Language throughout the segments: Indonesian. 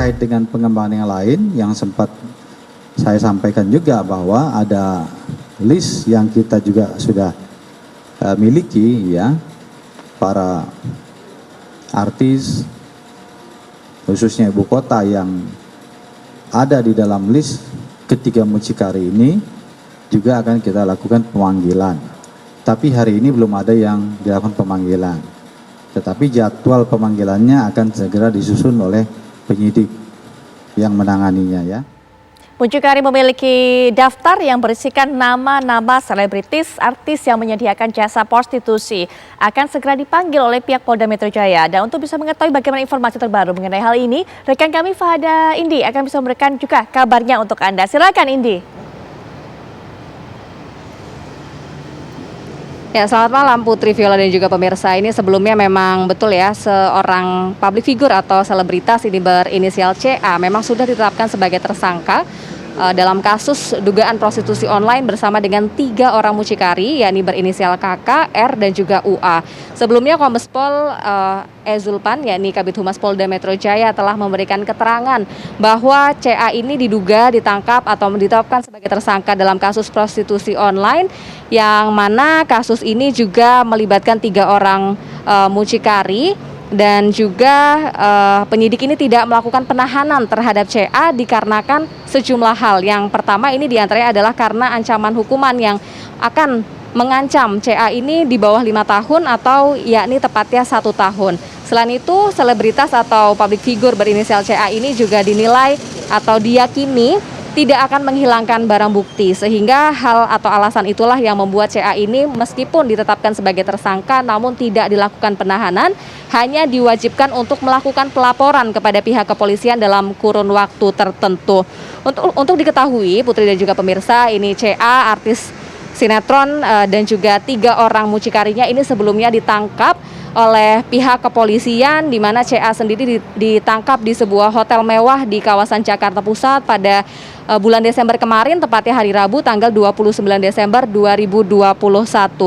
terkait dengan pengembangan yang lain yang sempat saya sampaikan juga bahwa ada list yang kita juga sudah miliki ya, para artis khususnya ibu kota yang ada di dalam list ketiga mucikari ini juga akan kita lakukan pemanggilan. Tapi hari ini belum ada yang dilakukan pemanggilan. Tetapi jadwal pemanggilannya akan segera disusun oleh penyidik yang menanganinya ya. Mucikari memiliki daftar yang berisikan nama-nama selebritis, artis yang menyediakan jasa prostitusi. Akan segera dipanggil oleh pihak Polda Metro Jaya. Dan untuk bisa mengetahui bagaimana informasi terbaru mengenai hal ini, rekan kami Fahada Indi akan bisa memberikan juga kabarnya untuk Anda. Silakan Indi. Ya, selamat malam Putri, Viola dan juga pemirsa. Ini sebelumnya memang betul ya, seorang public figure atau selebritas ini berinisial CA memang sudah ditetapkan sebagai tersangka dalam kasus dugaan prostitusi online bersama dengan 3 orang mucikari, yakni berinisial KK, R, dan juga UA. Sebelumnya Kombes Pol Zulpan, yakni Kabid Humas Polda Metro Jaya, telah memberikan keterangan bahwa CA ini diduga ditangkap atau ditetapkan sebagai tersangka dalam kasus prostitusi online, yang mana kasus ini juga melibatkan 3 orang mucikari. Dan juga penyidik ini tidak melakukan penahanan terhadap CA dikarenakan sejumlah hal. Yang pertama ini diantaranya adalah karena ancaman hukuman yang akan mengancam CA ini di bawah 5 tahun atau yakni tepatnya 1 tahun. Selain itu, selebritas atau public figure berinisial CA ini juga dinilai atau diyakini tidak akan menghilangkan barang bukti, sehingga hal atau alasan itulah yang membuat CA ini meskipun ditetapkan sebagai tersangka namun tidak dilakukan penahanan, hanya diwajibkan untuk melakukan pelaporan kepada pihak kepolisian dalam kurun waktu tertentu. Untuk diketahui Putri dan juga pemirsa, ini CA artis sinetron dan juga 3 orang mucikarinya ini sebelumnya ditangkap oleh pihak kepolisian, di mana CA sendiri ditangkap di sebuah hotel mewah di kawasan Jakarta Pusat pada bulan Desember kemarin, tepatnya hari Rabu tanggal 29 Desember 2021.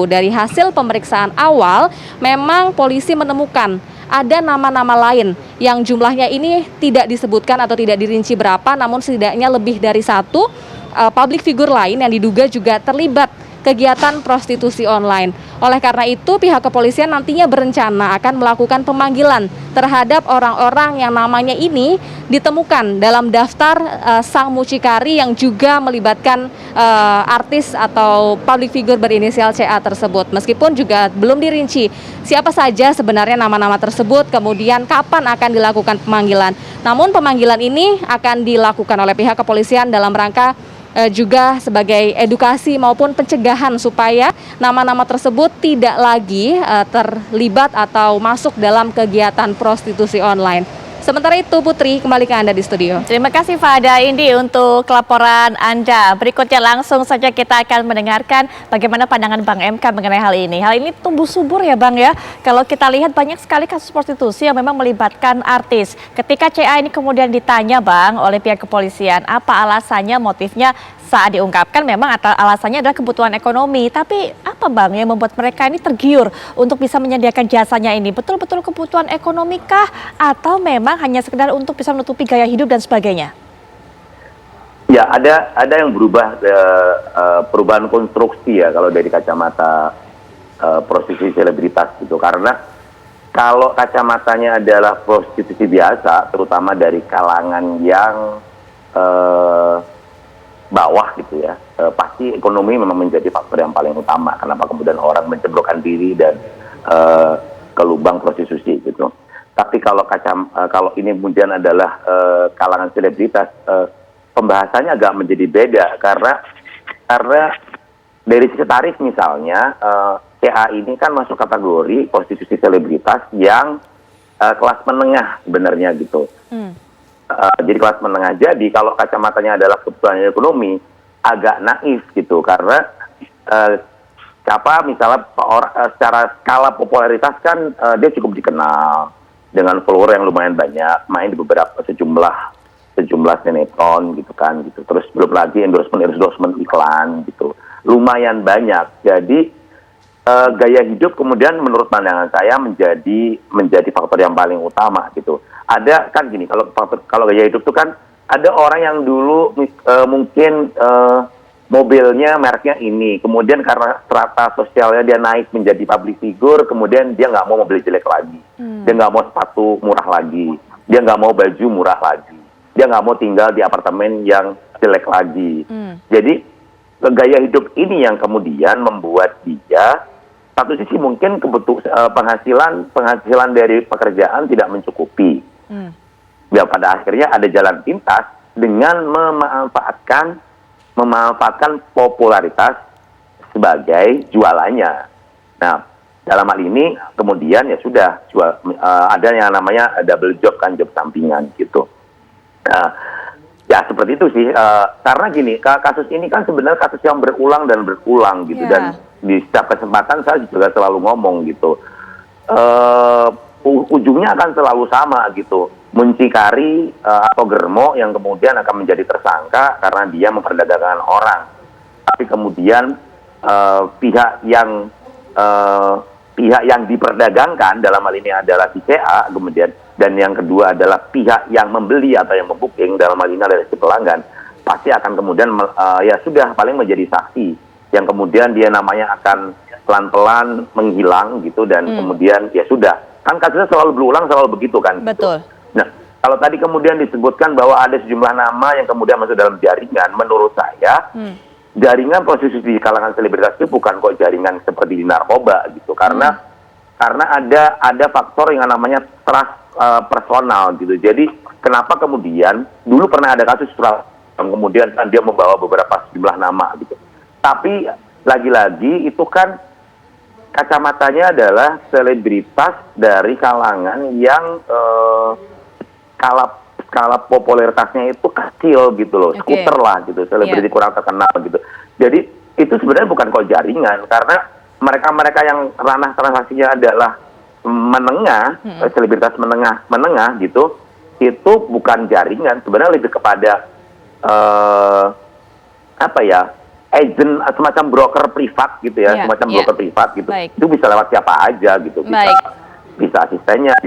Dari hasil pemeriksaan awal, memang polisi menemukan ada nama-nama lain yang jumlahnya ini tidak disebutkan atau tidak dirinci berapa, namun setidaknya lebih dari 1 public figure lain yang diduga juga terlibat kegiatan prostitusi online. Oleh karena itu, pihak kepolisian nantinya berencana akan melakukan pemanggilan terhadap orang-orang yang namanya ini ditemukan dalam daftar sang mucikari yang juga melibatkan artis atau public figure berinisial CA tersebut. Meskipun juga belum dirinci siapa saja sebenarnya nama-nama tersebut, kemudian kapan akan dilakukan pemanggilan. Namun pemanggilan ini akan dilakukan oleh pihak kepolisian dalam rangka juga sebagai edukasi maupun pencegahan supaya nama-nama tersebut tidak lagi terlibat atau masuk dalam kegiatan prostitusi online. Sementara itu Putri, kembali ke Anda di studio. Terima kasih Fahada Indi untuk laporan Anda. Berikutnya langsung saja kita akan mendengarkan bagaimana pandangan Bang MK mengenai hal ini. Hal ini tumbuh subur ya Bang ya. Kalau kita lihat banyak sekali kasus prostitusi yang memang melibatkan artis. Ketika CA ini kemudian ditanya Bang oleh pihak kepolisian, apa alasannya, motifnya, saat diungkapkan memang alasannya adalah kebutuhan ekonomi. Tapi apa Bang yang membuat mereka ini tergiur untuk bisa menyediakan jasanya ini? Betul-betul kebutuhan ekonomi kah? Atau memang hanya sekedar untuk bisa menutupi gaya hidup dan sebagainya? Ya, ada yang berubah, perubahan konstruksi ya kalau dari kacamata prostitusi selebritas gitu. Karena kalau kacamatanya adalah prostitusi biasa, terutama dari kalangan yang bawah gitu ya, pasti ekonomi memang menjadi faktor yang paling utama. Kenapa kemudian orang mencemplungkan diri dan ke lubang prostitusi gitu. Tapi kalau ini kemudian adalah kalangan selebritas, pembahasannya agak menjadi beda karena dari sisi tarif misalnya, CA ini kan masuk kategori prostitusi selebritas yang kelas menengah sebenarnya gitu. Jadi kelas menengah. Jadi kalau kacamatanya adalah kebutuhan ekonomi, agak naif gitu karena misalnya secara skala popularitas kan dia cukup dikenal dengan follower yang lumayan banyak, main di sejumlah sinetron gitu kan gitu. Terus belum lagi endorsement iklan gitu, lumayan banyak. Jadi gaya hidup kemudian menurut pandangan saya menjadi faktor yang paling utama gitu. ada kan gini, kalau gaya hidup tuh kan ada orang yang dulu mungkin mobilnya mereknya ini, kemudian karena strata sosialnya dia naik menjadi public figure, kemudian dia nggak mau mobil jelek lagi, dia nggak mau sepatu murah lagi, dia nggak mau baju murah lagi, dia nggak mau tinggal di apartemen yang jelek lagi. Jadi gaya hidup ini yang kemudian membuat dia satu sisi mungkin penghasilan dari pekerjaan tidak mencukupi. Ya pada akhirnya ada jalan pintas dengan memanfaatkan popularitas sebagai jualannya. Nah, dalam hal ini kemudian ya sudah ada yang namanya double job kan, job sampingan gitu. Nah, ya seperti itu sih. Karena gini, kasus ini kan sebenarnya kasus yang berulang dan berulang gitu, dan di setiap kesempatan saya juga selalu ngomong gitu. Ujungnya akan selalu sama gitu. Muncikari atau Germo yang kemudian akan menjadi tersangka karena dia memperdagangkan orang. Tapi kemudian pihak yang diperdagangkan dalam hal ini adalah si CA, kemudian dan yang kedua adalah pihak yang membeli atau yang membooking, dalam hal ini adalah si pelanggan, pasti akan kemudian ya sudah paling menjadi saksi yang kemudian dia namanya akan pelan-pelan menghilang gitu, dan kemudian ya sudah, kan kasusnya selalu berulang, selalu begitu kan. Betul. Gitu. Nah, kalau tadi kemudian disebutkan bahwa ada sejumlah nama yang kemudian masuk dalam jaringan, menurut saya jaringan prostitusi di kalangan selebritas itu bukan kok jaringan seperti di narkoba gitu, karena ada faktor yang namanya trust personal gitu. Jadi kenapa kemudian dulu pernah ada kasus yang kemudian kan dia membawa beberapa sejumlah nama gitu, tapi lagi-lagi itu kan kacamatanya adalah selebritas dari kalangan yang skala popularitasnya itu kecil gitu loh, skuter lah gitu, selebriti kurang terkenal gitu. Jadi itu sebenarnya bukan kok jaringan, karena mereka yang ranah transaksinya adalah menengah, selebritas menengah gitu, itu bukan jaringan, sebenarnya lebih kepada agent, semacam broker privat gitu ya, semacam broker privat gitu. Itu bisa lewat siapa aja gitu, bisa asistennya,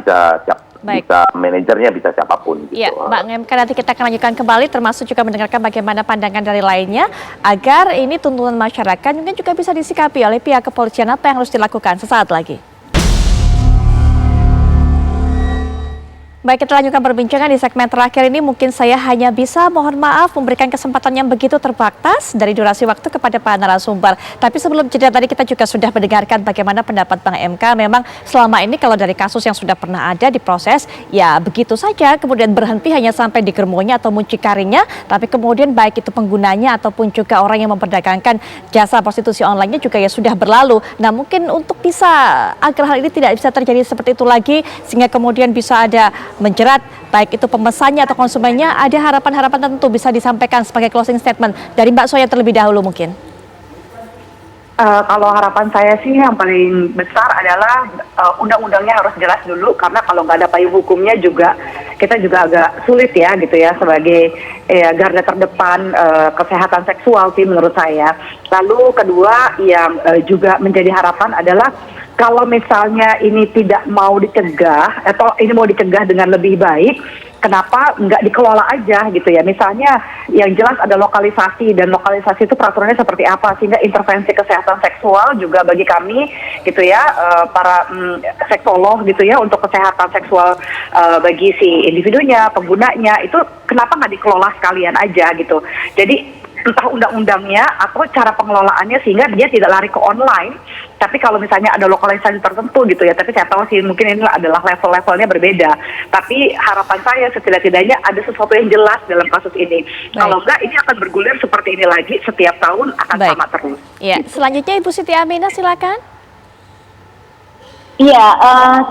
bisa manajernya, bisa siapapun gitu. Ya, Mbak Ngemka, nanti kita akan lanjutkan kembali, termasuk juga mendengarkan bagaimana pandangan dari lainnya, agar ini tuntutan masyarakat mungkin juga bisa disikapi oleh pihak kepolisian. Apa yang harus dilakukan sesaat lagi. Baik, kita lanjutkan perbincangan di segmen terakhir ini. Mungkin saya hanya bisa mohon maaf memberikan kesempatan yang begitu terbatas dari durasi waktu kepada para narasumber. Tapi sebelum jeda tadi kita juga sudah mendengarkan bagaimana pendapat Bang MK. Memang selama ini kalau dari kasus yang sudah pernah ada diproses, ya begitu saja. Kemudian berhenti hanya sampai di germonya atau muncikarinya. Tapi kemudian baik itu penggunanya ataupun juga orang yang memperdagangkan jasa prostitusi online-nya juga ya sudah berlalu. Nah, mungkin untuk bisa agar hal ini tidak bisa terjadi seperti itu lagi, sehingga kemudian bisa ada menjerat baik itu pemesannya atau konsumennya, ada harapan-harapan tertentu bisa disampaikan sebagai closing statement dari Mbak Soya terlebih dahulu mungkin. Kalau harapan saya sih yang paling besar adalah undang-undangnya harus jelas dulu, karena kalau nggak ada payung hukumnya juga kita juga agak sulit ya gitu ya sebagai garda terdepan kesehatan seksual sih menurut saya. Lalu kedua yang juga menjadi harapan adalah kalau misalnya ini tidak mau dicegah atau ini mau dicegah dengan lebih baik, kenapa nggak dikelola aja gitu ya. Misalnya yang jelas ada lokalisasi, dan lokalisasi itu peraturannya seperti apa, sehingga intervensi kesehatan seksual juga bagi kami gitu ya, para seksolog gitu ya, untuk kesehatan seksual bagi si individunya, penggunanya, itu kenapa nggak dikelola sekalian aja gitu. Jadi entah undang-undangnya atau cara pengelolaannya sehingga dia tidak lari ke online. Tapi kalau misalnya ada lokalisasi tertentu gitu ya, tapi saya tahu sih mungkin ini adalah level-levelnya berbeda. Tapi harapan saya setidak-tidaknya ada sesuatu yang jelas dalam kasus ini. Kalau enggak, ini akan bergulir seperti ini lagi setiap tahun, akan sama terus. Ya, selanjutnya Ibu Siti Aminah silakan. Iya,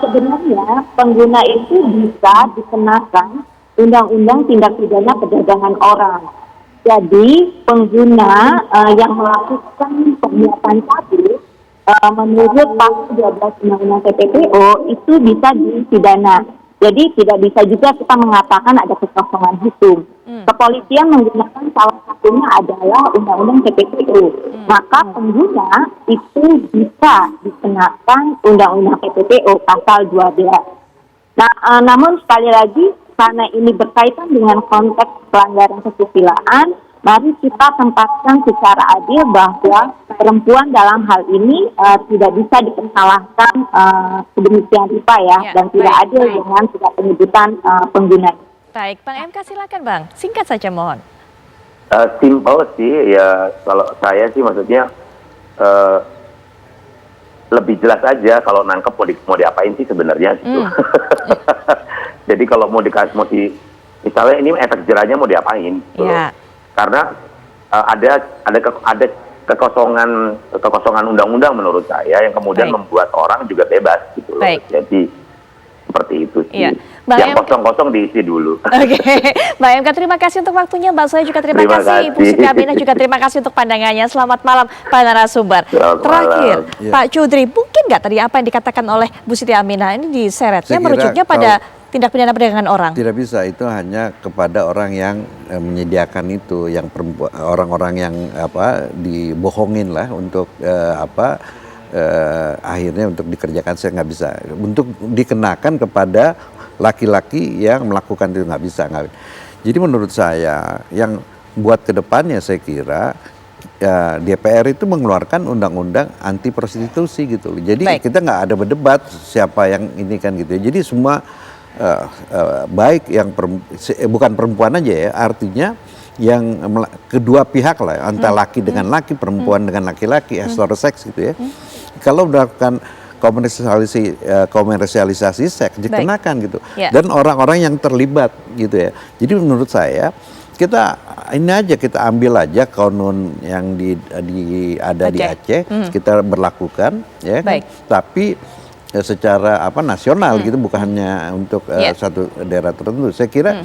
sebenarnya pengguna itu bisa dikenakan Undang-Undang Tindak Pidana Perdagangan Orang. Jadi pengguna yang melakukan pembuatan tadi menurut pasal 12 Undang-Undang TPPO itu bisa dipidana. Jadi tidak bisa juga kita mengatakan ada kekosongan hukum. Kepolisian menggunakan salah satunya adalah Undang-Undang TPPO. Maka pengguna itu bisa dikenakan Undang-Undang TPPO pasal 12. Nah, namun sekali lagi karena ini berkaitan dengan konteks pelanggaran kesusilaan, mari kita tempatkan secara adil bahwa perempuan dalam hal ini tidak bisa dipersalahkan sedemikian rupa ya, dan tidak adil dengan tidak penyebutan pengguna. Baik, Bang MK silakan Bang, singkat saja mohon. Simpel sih ya, kalau saya sih maksudnya lebih jelas aja kalau nangkep mau diapain sih sebenarnya gitu. Jadi kalau misalnya ini efek jerahnya mau diapain gitu. Ya. Karena ada kekosongan undang-undang menurut saya yang kemudian membuat orang juga bebas gitu loh. Jadi seperti itu sih. Iya. Yang kosong-kosong diisi dulu. Oke, Mbak MK terima kasih untuk waktunya, Mbak Zoya juga terima kasih, Ibu Siti Aminah juga terima kasih untuk pandangannya. Selamat malam Pak narasumber. Terakhir, Pak Cudri, mungkin nggak tadi apa yang dikatakan oleh Bu Siti Aminah ini diseretnya merujuknya pada tindak pidana perdagangan orang? Tidak bisa, itu hanya kepada orang yang menyediakan itu, yang orang-orang yang dibohongin lah untuk akhirnya untuk dikerjakan. Saya nggak bisa untuk dikenakan kepada laki-laki yang melakukan itu, nggak bisa. Jadi menurut saya yang buat kedepannya saya kira DPR itu mengeluarkan undang-undang anti prostitusi gitu. Jadi kita nggak ada berdebat siapa yang ini kan gitu. Jadi semua baik yang bukan perempuan aja ya, artinya yang kedua pihak lah, antara laki dengan laki, perempuan dengan laki-laki, heteroseks gitu ya. Kalau melakukan komersialisasi seks dikenakan gitu, dan orang-orang yang terlibat gitu ya. Jadi menurut saya kita ambil aja kanun yang ada di Aceh, kita berlakukan ya, tapi secara nasional gitu, bukan hanya untuk satu daerah tertentu. Saya kira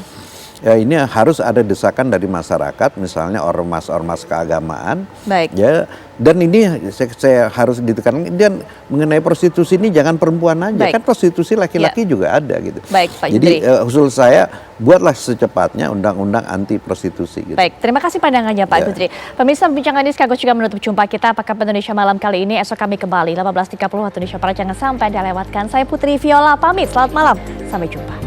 ini harus ada desakan dari masyarakat, misalnya ormas-ormas keagamaan, ya. Dan ini saya harus ditekankan, dan mengenai prostitusi ini jangan perempuan aja, kan prostitusi laki-laki juga ada gitu. Jadi usul saya, buatlah secepatnya undang-undang anti prostitusi. Gitu. Baik, terima kasih pandangannya Pak Putri. Pemirsa, perbincangan ini sekaligus juga menutup jumpa kita Pakar Indonesia malam kali ini. Esok kami kembali 18.30 waktu Indonesia Barat, jangan sampai dilewatkan. Saya Putri Viola pamit, selamat malam, sampai jumpa.